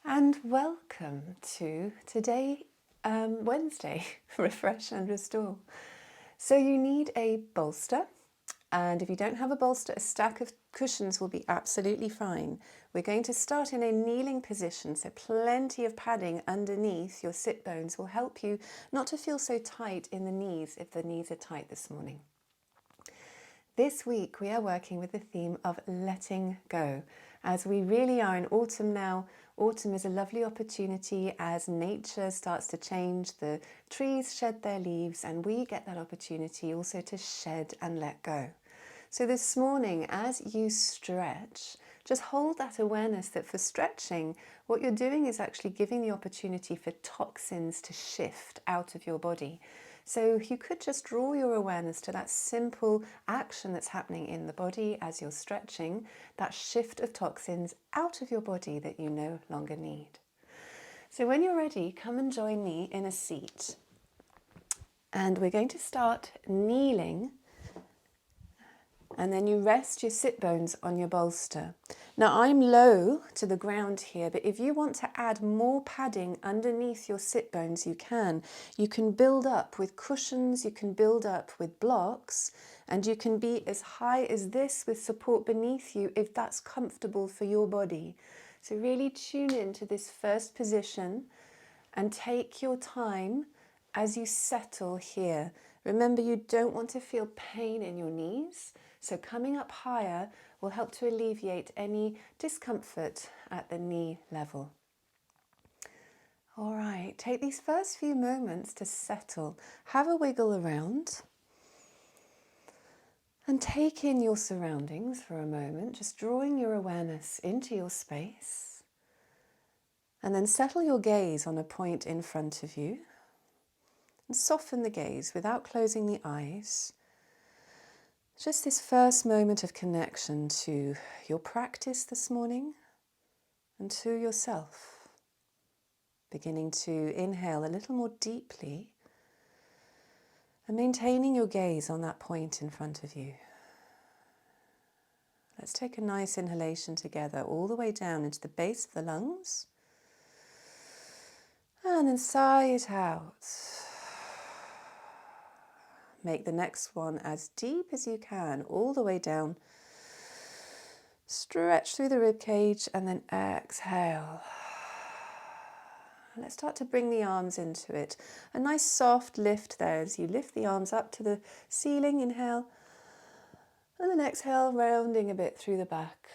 And welcome to today, Wednesday, Refresh and Restore. So you need a bolster, and if you don't have a bolster, a stack of cushions will be absolutely fine. We're going to start in a kneeling position, so plenty of padding underneath your sit bones will help you not to feel so tight in the knees if the knees are tight this morning. This week we are working with the theme of letting go, as we really are in autumn now. Autumn is a lovely opportunity as nature starts to change, the trees shed their leaves, and we get that opportunity also to shed and let go. So this morning, as you stretch, just hold that awareness that for stretching, what you're doing is actually giving the opportunity for toxins to shift out of your body. So you could just draw your awareness to that simple action that's happening in the body as you're stretching, that shift of toxins out of your body that you no longer need. So when you're ready, come and join me in a seat. And we're going to start kneeling, and then you rest your sit bones on your bolster. Now I'm low to the ground here, but if you want to add more padding underneath your sit bones, you can. You can build up with cushions, you can build up with blocks, and you can be as high as this with support beneath you if that's comfortable for your body. So really tune into this first position and take your time as you settle here. Remember, you don't want to feel pain in your knees, so coming up higher will help to alleviate any discomfort at the knee level. All right, take these first few moments to settle. Have a wiggle around and take in your surroundings for a moment, just drawing your awareness into your space. And then settle your gaze on a point in front of you. And soften the gaze without closing the eyes. Just this first moment of connection to your practice this morning and to yourself. Beginning to inhale a little more deeply and maintaining your gaze on that point in front of you. Let's take a nice inhalation together all the way down into the base of the lungs. And then sigh it out. Make the next one as deep as you can, all the way down. Stretch through the rib cage and then exhale. Let's start to bring the arms into it. A nice soft lift there as you lift the arms up to the ceiling, inhale. And then exhale, rounding a bit through the back.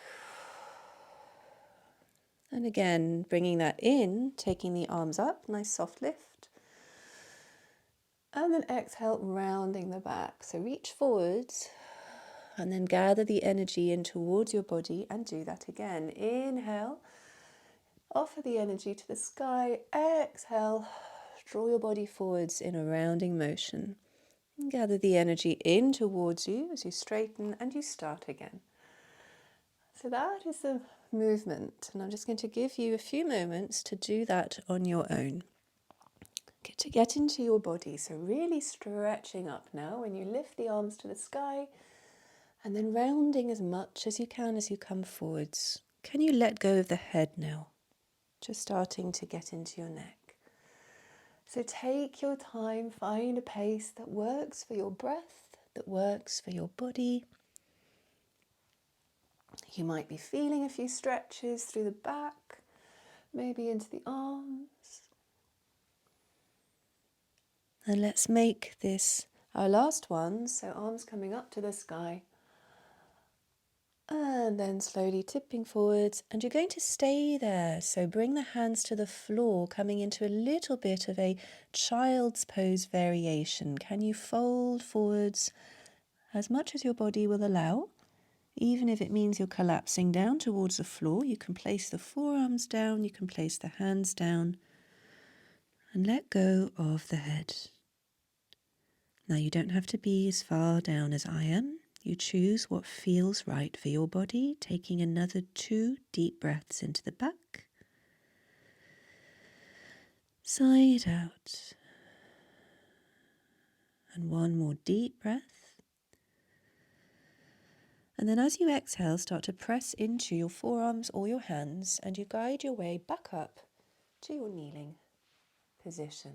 And again, bringing that in, taking the arms up, nice soft lift. And then exhale, rounding the back. So reach forwards and then gather the energy in towards your body and do that again. Inhale, offer the energy to the sky. Exhale, draw your body forwards in a rounding motion. And gather the energy in towards you as you straighten and you start again. So that is the movement, and I'm just going to give you a few moments to do that on your own. Get into your body, so really stretching up now when you lift the arms to the sky and then rounding as much as you can as you come forwards. Can you let go of the head now? Just starting to get into your neck. So take your time, find a pace that works for your breath, that works for your body. You might be feeling a few stretches through the back, maybe into the arms. And let's make this our last one, so arms coming up to the sky. And then slowly tipping forwards, and you're going to stay there. So bring the hands to the floor, coming into a little bit of a child's pose variation. Can you fold forwards as much as your body will allow? Even if it means you're collapsing down towards the floor, you can place the forearms down, you can place the hands down, and let go of the head. Now you don't have to be as far down as I am. You choose what feels right for your body, taking another 2 deep breaths into the back. Sigh it out. And one more deep breath. And then as you exhale, start to press into your forearms or your hands, and you guide your way back up to your kneeling position.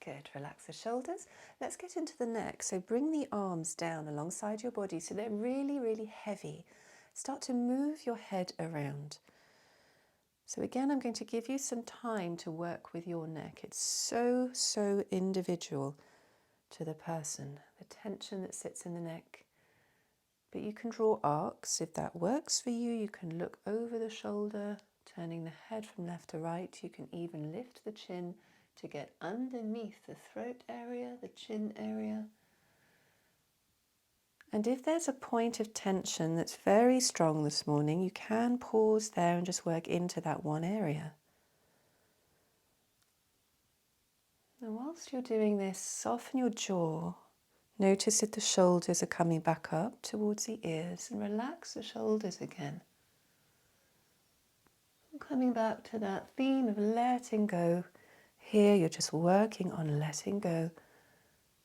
Good, relax the shoulders. Let's get into the neck. So bring the arms down alongside your body so they're really, really heavy. Start to move your head around. So again, I'm going to give you some time to work with your neck. It's so, so individual to the person, the tension that sits in the neck. But you can draw arcs if that works for you. You can look over the shoulder, turning the head from left to right. You can even lift the chin to get underneath the throat area, the chin area. And if there's a point of tension that's very strong this morning, you can pause there and just work into that one area. And whilst you're doing this, soften your jaw. Notice if the shoulders are coming back up towards the ears, and relax the shoulders again. Coming back to that theme of letting go. Here you're just working on letting go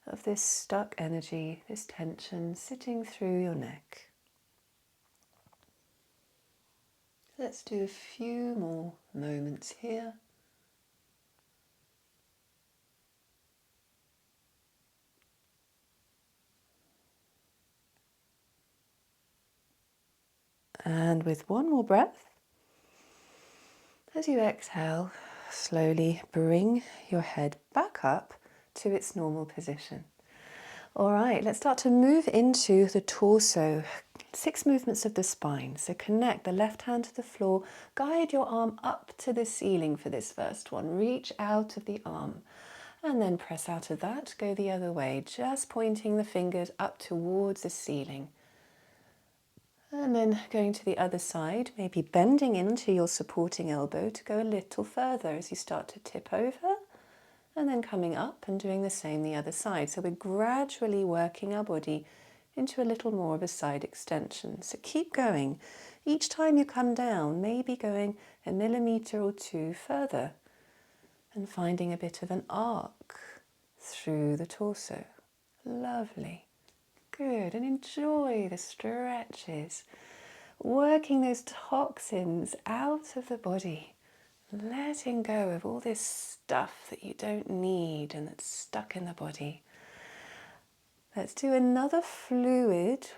of this stuck energy, this tension sitting through your neck. Let's do a few more moments here. And with one more breath, as you exhale, slowly bring your head back up to its normal position. All right, let's start to move into the torso. 6 movements of the spine. So connect the left hand to the floor, guide your arm up to the ceiling for this first one. Reach out of the arm and then press out of that. Go the other way, just pointing the fingers up towards the ceiling. And then going to the other side, maybe bending into your supporting elbow to go a little further as you start to tip over, and then coming up and doing the same the other side. So we're gradually working our body into a little more of a side extension. So keep going. Each time you come down, maybe going a millimetre or 2 further and finding a bit of an arc through the torso. Lovely. Good, and enjoy the stretches, working those toxins out of the body, letting go of all this stuff that you don't need and that's stuck in the body. Let's do another fluid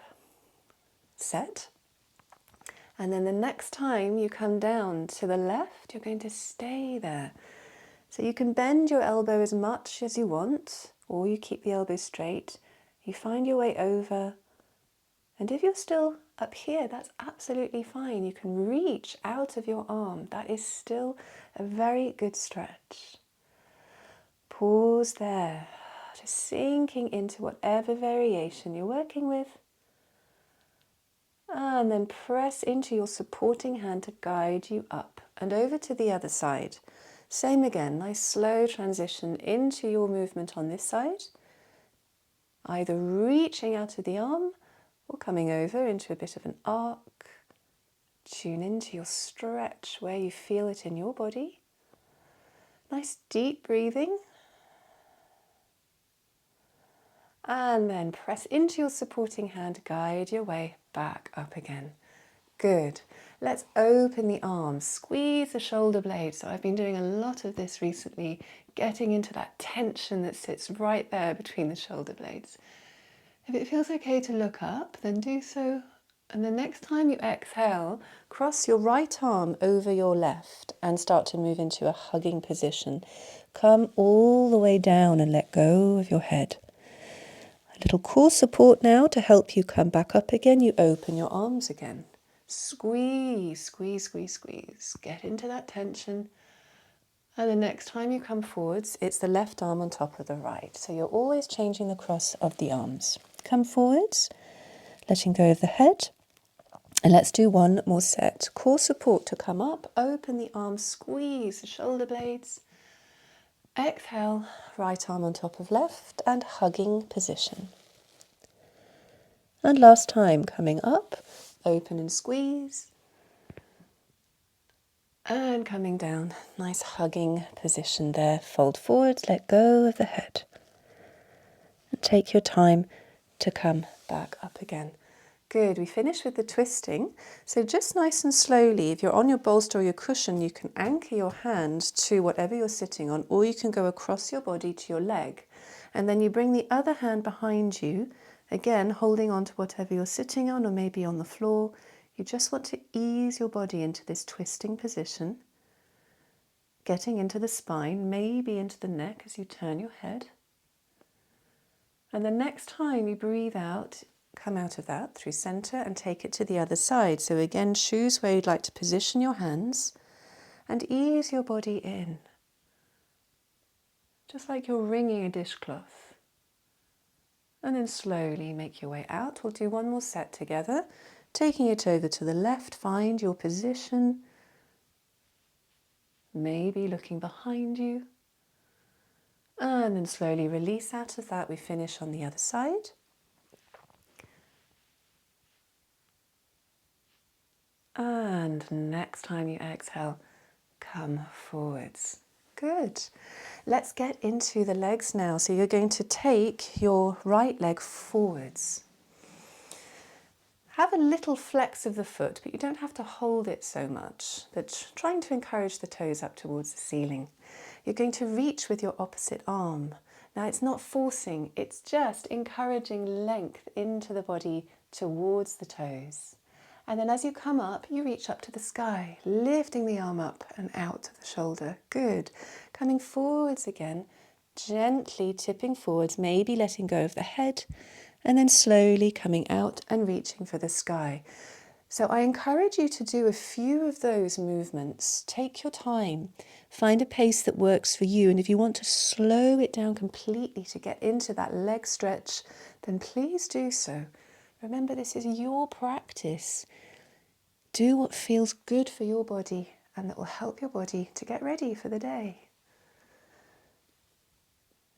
set, and then the next time you come down to the left, you're going to stay there. So you can bend your elbow as much as you want, or you keep the elbow straight. You find your way over, and if you're still up here, that's absolutely fine. You can reach out of your arm. That is still a very good stretch. Pause there, just sinking into whatever variation you're working with. And then press into your supporting hand to guide you up and over to the other side. Same again, nice slow transition into your movement on this side. Either reaching out of the arm or coming over into a bit of an arc. Tune into your stretch where you feel it in your body. Nice deep breathing. And then press into your supporting hand, guide your way back up again. Good. Let's open the arms, squeeze the shoulder blades. So I've been doing a lot of this recently, getting into that tension that sits right there between the shoulder blades. If it feels okay to look up, then do so. And the next time you exhale, cross your right arm over your left and start to move into a hugging position. Come all the way down and let go of your head. A little core support now to help you come back up again. You open your arms again. Squeeze, squeeze, squeeze, squeeze. Get into that tension. And the next time you come forwards, it's the left arm on top of the right. So you're always changing the cross of the arms. Come forwards, letting go of the head. And let's do one more set. Core support to come up, open the arms, squeeze the shoulder blades. Exhale, right arm on top of left and hugging position. And last time, coming up, open and squeeze. And coming down, nice hugging position there. Fold forwards, let go of the head. And take your time to come back up again. Good, we finished with the twisting. So just nice and slowly, if you're on your bolster or your cushion, you can anchor your hand to whatever you're sitting on, or you can go across your body to your leg. And then you bring the other hand behind you, again, holding on to whatever you're sitting on or maybe on the floor. You just want to ease your body into this twisting position, getting into the spine, maybe into the neck as you turn your head. And the next time you breathe out, come out of that through center and take it to the other side. So again, choose where you'd like to position your hands and ease your body in. Just like you're wringing a dishcloth. And then slowly make your way out. We'll do one more set together. Taking it over to the left, find your position. Maybe looking behind you. And then slowly release out of that. We finish on the other side. And next time you exhale, come forwards. Good. Let's get into the legs now. So you're going to take your right leg forwards. Have a little flex of the foot, but you don't have to hold it so much. But trying to encourage the toes up towards the ceiling. You're going to reach with your opposite arm. Now it's not forcing, it's just encouraging length into the body towards the toes. And then as you come up, you reach up to the sky, lifting the arm up and out of the shoulder. Good. Coming forwards again, gently tipping forwards, maybe letting go of the head, and then slowly coming out and reaching for the sky. So I encourage you to do a few of those movements. Take your time. Find a pace that works for you. And if you want to slow it down completely to get into that leg stretch, then please do so. Remember, this is your practice. Do what feels good for your body and that will help your body to get ready for the day.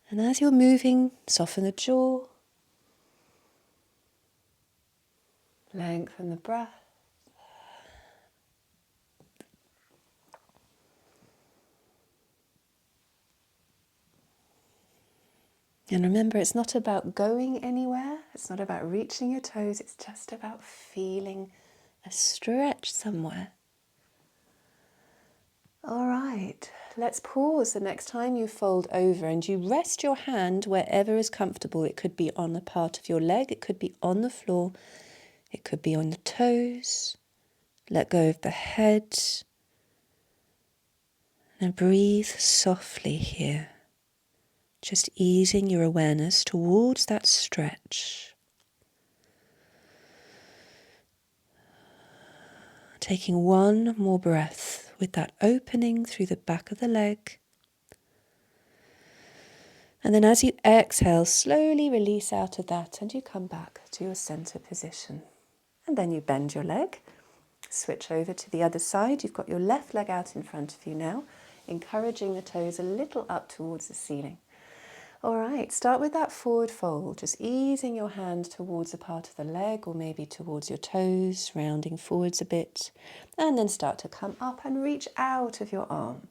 And as you're moving, soften the jaw. Lengthen the breath. And remember, it's not about going anywhere. It's not about reaching your toes. It's just about feeling a stretch somewhere. All right, let's pause the next time you fold over and you rest your hand wherever is comfortable. It could be on a part of your leg. It could be on the floor. It could be on the toes. Let go of the head. And breathe softly here. Just easing your awareness towards that stretch. Taking one more breath with that opening through the back of the leg. And then as you exhale, slowly release out of that and you come back to your center position. And then you bend your leg, switch over to the other side. You've got your left leg out in front of you now, encouraging the toes a little up towards the ceiling. All right, start with that forward fold, just easing your hand towards a part of the leg or maybe towards your toes, rounding forwards a bit, and then start to come up and reach out of your arm.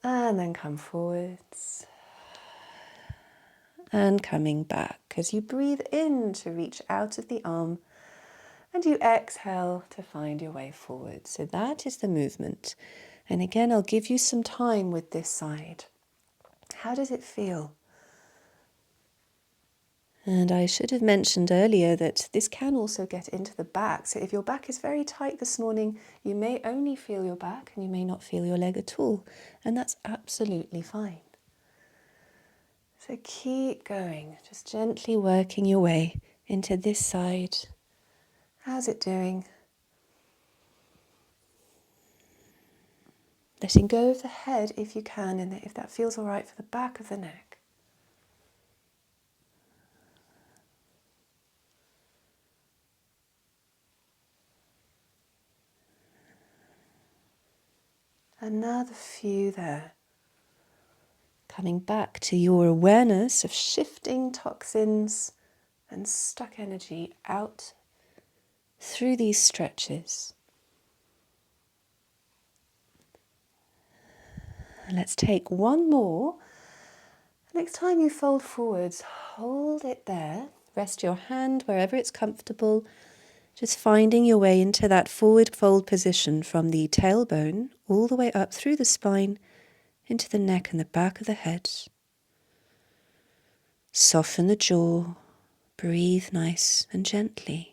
And then come forwards and coming back as you breathe in to reach out of the arm and you exhale to find your way forward. So that is the movement. And again, I'll give you some time with this side. How does it feel? And I should have mentioned earlier that this can also get into the back. So if your back is very tight this morning, you may only feel your back and you may not feel your leg at all. And that's absolutely fine. So keep going, just gently working your way into this side. How's it doing? Letting go of the head if you can, and if that feels all right for the back of the neck. Another few there. Coming back to your awareness of shifting toxins and stuck energy out through these stretches. And let's take one more. Next time you fold forwards, hold it there. Rest your hand wherever it's comfortable, just finding your way into that forward fold position from the tailbone all the way up through the spine into the neck and the back of the head. Soften the jaw, breathe nice and gently.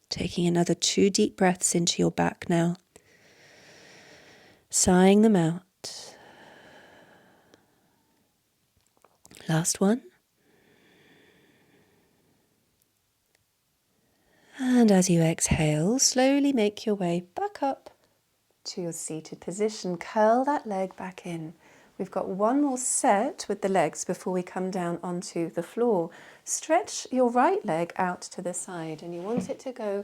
Taking another 2 deep breaths into your back now, sighing them out. Last one. And as you exhale, slowly make your way back up to your seated position. Curl that leg back in. We've got one more set with the legs before we come down onto the floor. Stretch your right leg out to the side, and you want it to go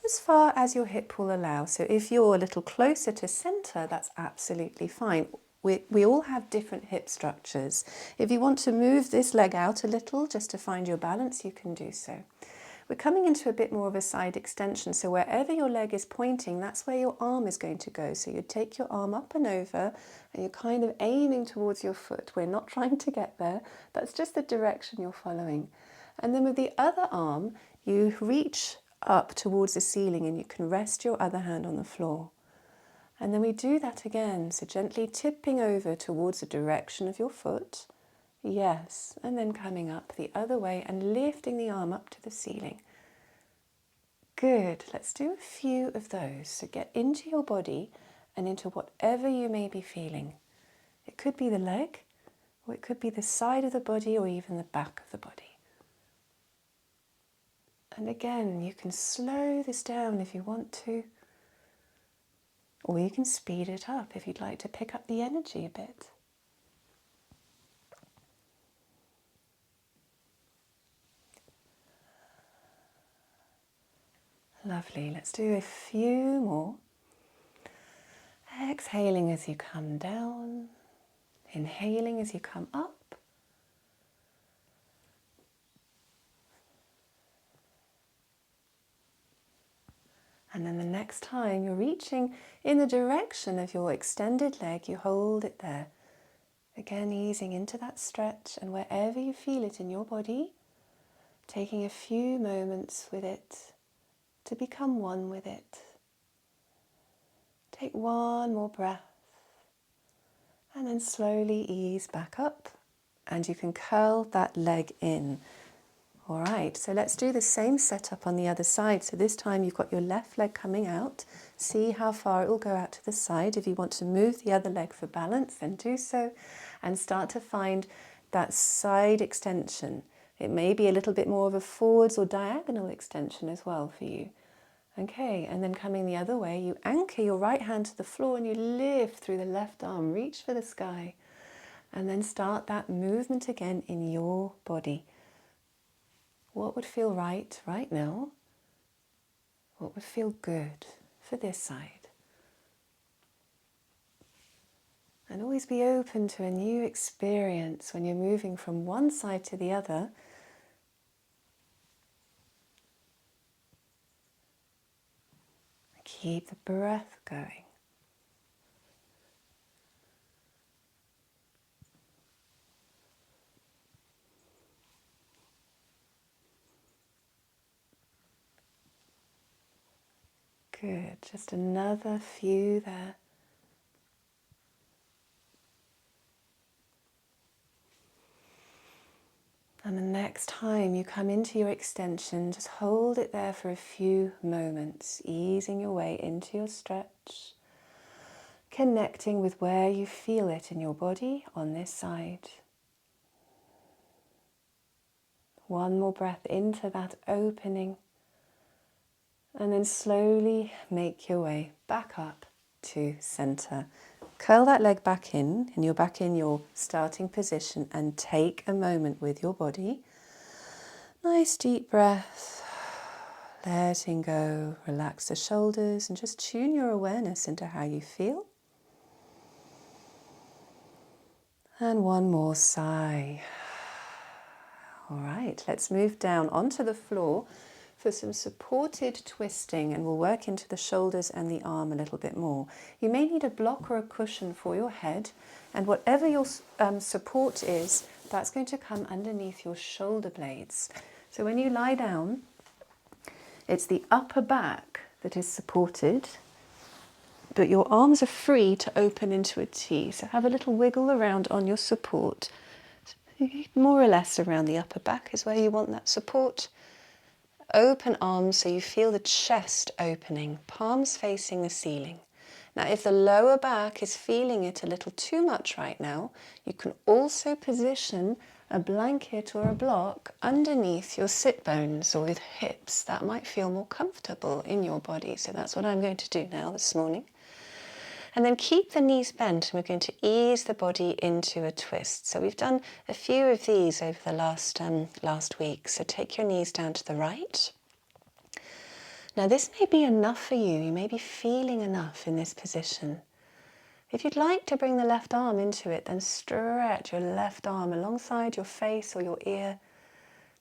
as far as your hip will allow. So if you're a little closer to center, that's absolutely fine. We all have different hip structures. If you want to move this leg out a little just to find your balance, you can do so. We're coming into a bit more of a side extension, so wherever your leg is pointing, that's where your arm is going to go. So you take your arm up and over, and you're kind of aiming towards your foot. We're not trying to get there. That's just the direction you're following. And then with the other arm, you reach up towards the ceiling and you can rest your other hand on the floor. And then we do that again, so gently tipping over towards the direction of your foot. Yes, and then coming up the other way and lifting the arm up to the ceiling. Good, let's do a few of those. So get into your body and into whatever you may be feeling. It could be the leg, or it could be the side of the body, or even the back of the body. And again, you can slow this down if you want to, or you can speed it up if you'd like to pick up the energy a bit. Lovely, let's do a few more. Exhaling as you come down, inhaling as you come up. And then the next time you're reaching in the direction of your extended leg, you hold it there. Again, easing into that stretch, and wherever you feel it in your body, taking a few moments with it to become one with it. Take one more breath and then slowly ease back up, and you can curl that leg in. All right, so let's do the same setup on the other side. So this time you've got your left leg coming out. See how far it will go out to the side. If you want to move the other leg for balance, then do so, and start to find that side extension. It may be a little bit more of a forwards or diagonal extension as well for you. Okay, and then coming the other way, you anchor your right hand to the floor and you lift through the left arm, reach for the sky, and then start that movement again in your body. What would feel right now? What would feel good for this side? And always be open to a new experience when you're moving from one side to the other. Keep the breath going. Good, just another few there. And the next time you come into your extension, just hold it there for a few moments, easing your way into your stretch, connecting with where you feel it in your body on this side. One more breath into that opening, and then slowly make your way back up to center. Curl that leg back in, and you're back in your starting position, and take a moment with your body. Nice deep breath, letting go, relax the shoulders, and just tune your awareness into how you feel. And one more sigh. All right, let's move down onto the floor for some supported twisting, and we'll work into the shoulders and the arm a little bit more. You may need a block or a cushion for your head, and whatever your support is, that's going to come underneath your shoulder blades. So when you lie down, it's the upper back that is supported, but your arms are free to open into a T. So have a little wiggle around on your support. More or less around the upper back is where you want that support. Open arms so you feel the chest opening, palms facing the ceiling. Now, if the lower back is feeling it a little too much right now, you can also position a blanket or a block underneath your sit bones or your hips. That might feel more comfortable in your body. So that's what I'm going to do now this morning. And then keep the knees bent, and we're going to ease the body into a twist. So we've done a few of these over the last week. So take your knees down to the right. Now this may be enough for you. You may be feeling enough in this position. If you'd like to bring the left arm into it, then stretch your left arm alongside your face or your ear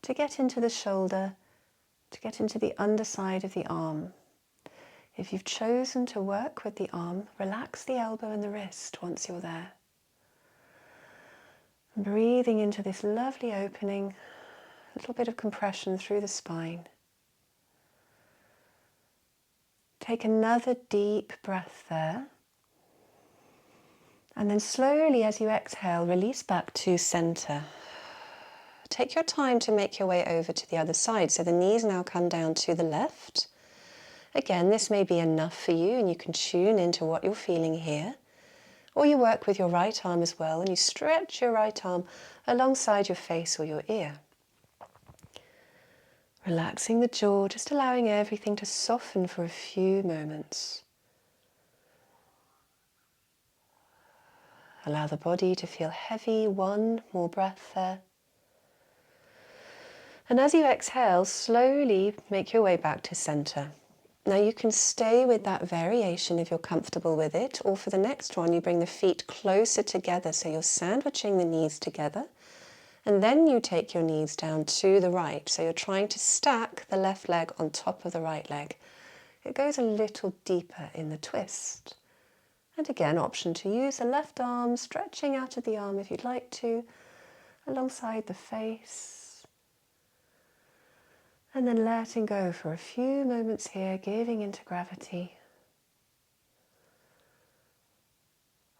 to get into the shoulder, to get into the underside of the arm. If you've chosen to work with the arm, relax the elbow and the wrist once you're there. Breathing into this lovely opening, a little bit of compression through the spine. Take another deep breath there. And then slowly, as you exhale, release back to center. Take your time to make your way over to the other side. So the knees now come down to the left. Again, this may be enough for you, and you can tune into what you're feeling here. Or you work with your right arm as well, and you stretch your right arm alongside your face or your ear. Relaxing the jaw, just allowing everything to soften for a few moments. Allow the body to feel heavy. One more breath there. And as you exhale, slowly make your way back to center. Now you can stay with that variation if you're comfortable with it, or for the next one you bring the feet closer together so you're sandwiching the knees together, and then you take your knees down to the right, so you're trying to stack the left leg on top of the right leg. It goes a little deeper in the twist. And again, option to use the left arm, stretching out of the arm if you'd like to, alongside the face. And then letting go for a few moments here, giving into gravity.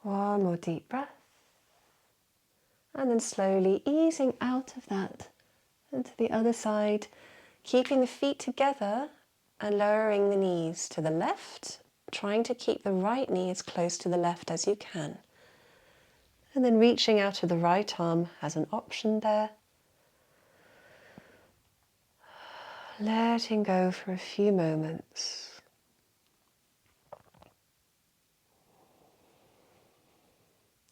One more deep breath. And then slowly easing out of that and to the other side, keeping the feet together and lowering the knees to the left, trying to keep the right knee as close to the left as you can. And then reaching out to the right arm as an option there. Letting go for a few moments.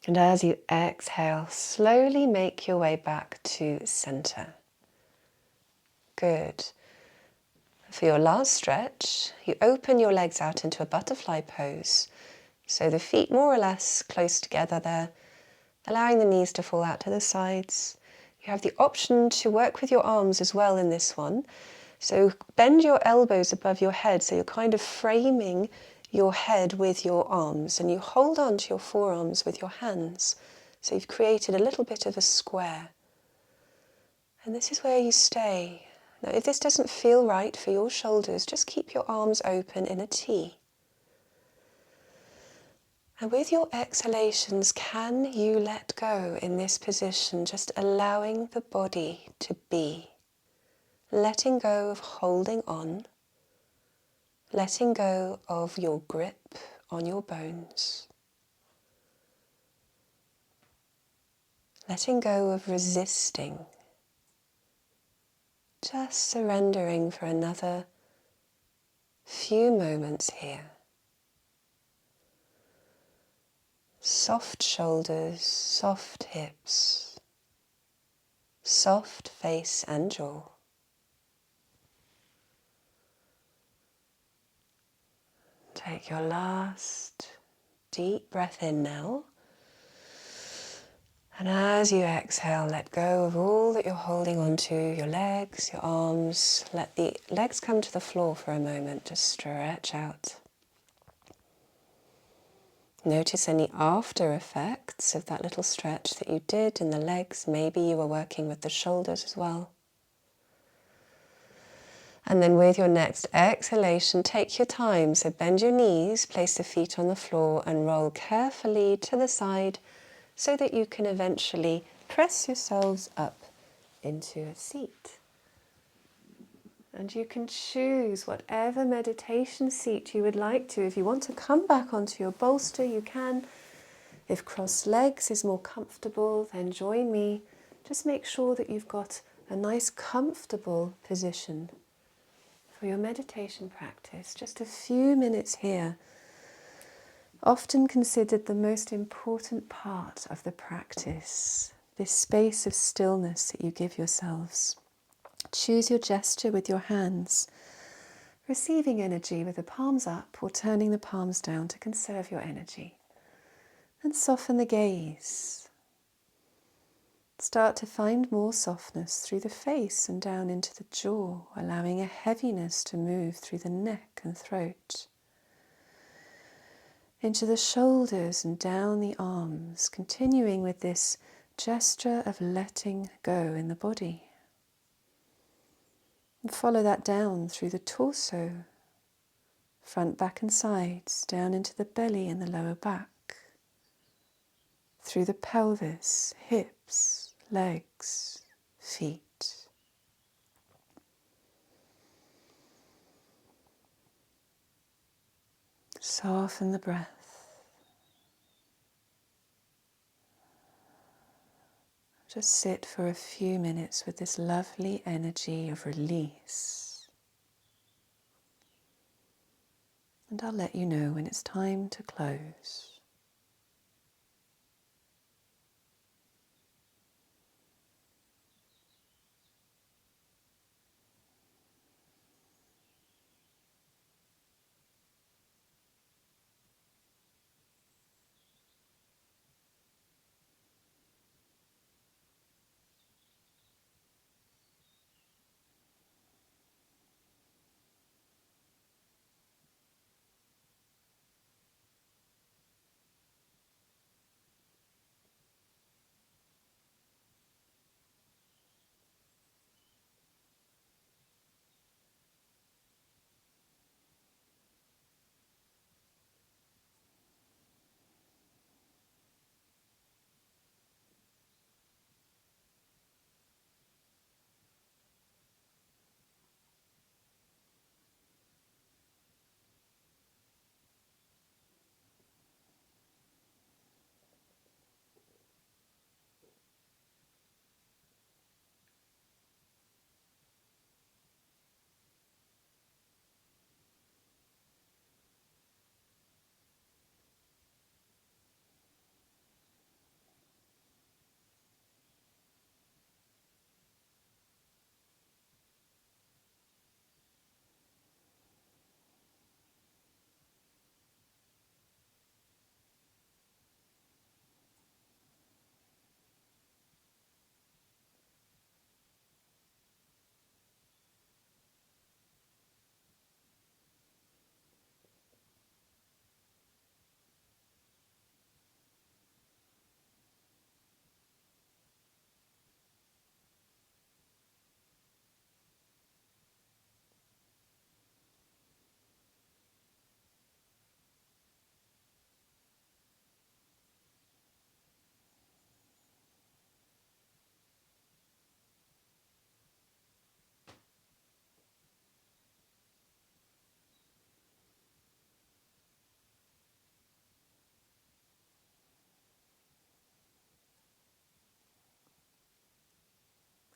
And as you exhale, slowly make your way back to center. Good. For your last stretch, you open your legs out into a butterfly pose. So the feet more or less close together there, allowing the knees to fall out to the sides. You have the option to work with your arms as well in this one. So bend your elbows above your head, so you're kind of framing your head with your arms, and you hold on to your forearms with your hands. So you've created a little bit of a square. And this is where you stay. Now, if this doesn't feel right for your shoulders, just keep your arms open in a T. And with your exhalations, can you let go in this position, just allowing the body to be? Letting go of holding on, letting go of your grip on your bones, letting go of resisting, just surrendering for another few moments here. Soft shoulders, soft hips, soft face and jaw. Take your last deep breath in now. And as you exhale, let go of all that you're holding onto, your legs, your arms. Let the legs come to the floor for a moment, just stretch out. Notice any after effects of that little stretch that you did in the legs. Maybe you were working with the shoulders as well. And then with your next exhalation, take your time. So bend your knees, place the feet on the floor and roll carefully to the side so that you can eventually press yourselves up into a seat. And you can choose whatever meditation seat you would like to. If you want to come back onto your bolster, you can. If crossed legs is more comfortable, then join me. Just make sure that you've got a nice comfortable position for your meditation practice. Just a few minutes here, often considered the most important part of the practice, this space of stillness that you give yourselves. Choose your gesture with your hands, receiving energy with the palms up or turning the palms down to conserve your energy. And soften the gaze. Start to find more softness through the face and down into the jaw, allowing a heaviness to move through the neck and throat. Into the shoulders and down the arms, continuing with this gesture of letting go in the body. And follow that down through the torso, front, back and sides, down into the belly and the lower back, through the pelvis, hips, legs, feet. Soften the breath. Just sit for a few minutes with this lovely energy of release. And I'll let you know when it's time to close.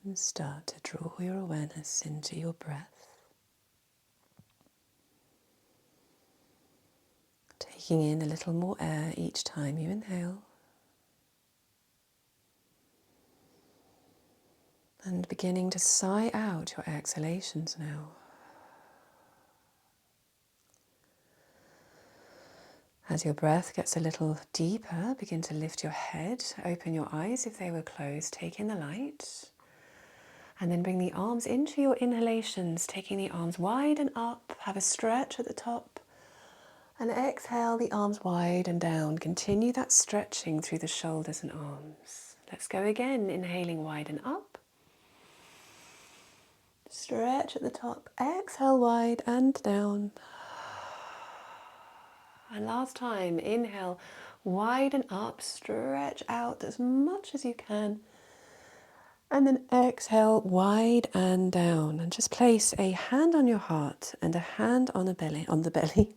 And start to draw your awareness into your breath. Taking in a little more air each time you inhale. And beginning to sigh out your exhalations now. As your breath gets a little deeper, begin to lift your head, open your eyes if they were closed, take in the light. And then bring the arms into your inhalations, taking the arms wide and up, have a stretch at the top. And exhale the arms wide and down. Continue that stretching through the shoulders and arms. Let's go again, inhaling wide and up. Stretch at the top, exhale wide and down. And last time, inhale wide and up, stretch out as much as you can. And then exhale wide and down. And just place a hand on your heart and a hand on the belly.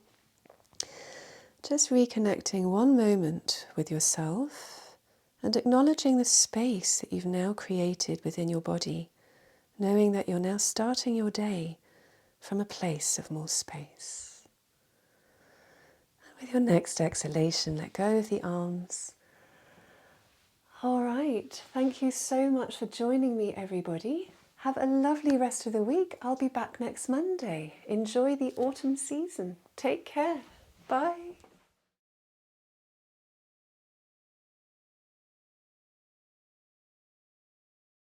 Just reconnecting one moment with yourself and acknowledging the space that you've now created within your body, knowing that you're now starting your day from a place of more space. And with your next exhalation, let go of the arms. All right, thank you so much for joining me, everybody. Have a lovely rest of the week. I'll be back next Monday. Enjoy the autumn season. Take care. Bye.